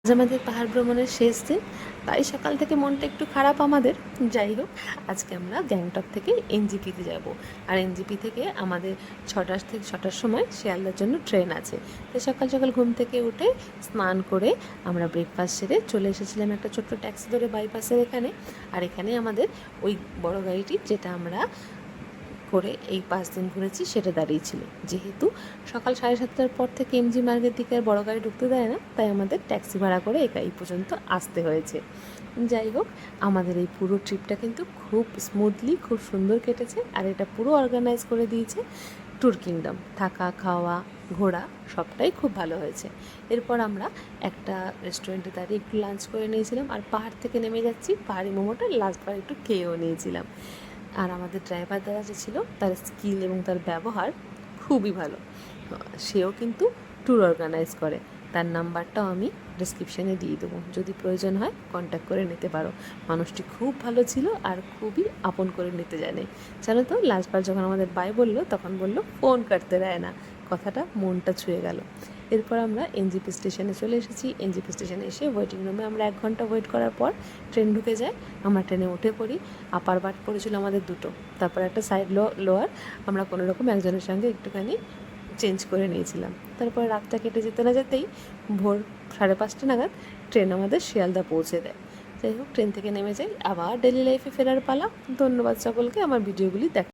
আজ আমাদের পাহাড় ভ্রমণের শেষ দিন, তাই সকাল থেকে মনটা একটু খারাপ আমাদের। যাই হোক, আজকে আমরা গ্যাংটক থেকে এনজিপিতে যাব। আর এনজিপি থেকে আমাদের 6টার সময় শিয়ালদার জন্য ট্রেন আছে। তাই সকাল সকাল ঘুম থেকে উঠে স্নান করে আমরা ব্রেকফাস্ট সেরে চলে এসেছিলাম একটা ছোট্ট ট্যাক্সি ধরে বাইপাসের এখানে। আর এখানে আমাদের ওই বড় গাড়িটি, যেটা আমরা করে এই 5 দিন ঘুরেছি, সেটা দাঁড়িয়েছিল। যেহেতু সকাল 7:30টার পর থেকে এমজি মার্গের দিকে আর বড় গাড়ি ঢুকতে দেয় না, তাই আমাদের ট্যাক্সি ভাড়া করে এই পর্যন্ত আসতে হয়েছে। যাই হোক, আমাদের এই পুরো ট্রিপটা কিন্তু খুব স্মুথলি, খুব সুন্দর কেটেছে। আর এটা পুরো অর্গানাইজ করে দিয়েছে ট্যুর কিংডম। থাকা, খাওয়া, ঘোরা সবটাই খুব ভালো হয়েছে। এরপর আমরা একটা রেস্টুরেন্টে দাঁড়িয়ে একটু লাঞ্চ করে নিয়েছিলাম। আর পাহাড় থেকে নেমে যাচ্ছি, পাহাড়ি মোমোটা লাস্টবার একটু খেয়েও নিয়েছিলাম। আর আমাদের ড্রাইভার দাদা যে ছিল, তার স্কিল এবং তার ব্যবহার খুবই ভালো। সেও কিন্তু ট্যুর অর্গানাইজ করে। তার নাম্বারটাও আমি ডিসক্রিপশানে দিয়ে দেবো, যদি প্রয়োজন হয় কন্ট্যাক্ট করে নিতে পারো। মানুষটি খুব ভালো ছিল আর খুবই আপন করে নিতে জানে। জানো তো, লাস্টবার যখন আমাদের বাই বললো, তখন বললো ফোন কাটতে দেয় না। কথাটা মনটা ছুঁয়ে গেল। এরপর আমরা এনজিপি স্টেশনে চলে এসেছি। এনজিপি স্টেশনে এসে ওয়েটিং রুমে আমরা 1 ঘন্টা ওয়েট করার পর ট্রেন ঢুকে যায়। আমরা ট্রেনে উঠে পড়ি। আপার বার্থ পড়েছিল আমাদের 2টো, তারপর একটা সাইড লোয়ার। আমরা কোনো রকম একজনের সঙ্গে একটুখানি চেঞ্জ করে নিয়েছিলাম। তারপর রাতটা কেটে যেতে না যেতেই ভোর 5:30 নাগাদ ট্রেন আমাদের শিয়ালদা পৌঁছে দেয়। যাই হোক, ট্রেন থেকে নেমে যাই, আবার ডেলি লাইফে ফেরার পালা। ধন্যবাদ সকলকে আমার ভিডিওগুলি দেখ।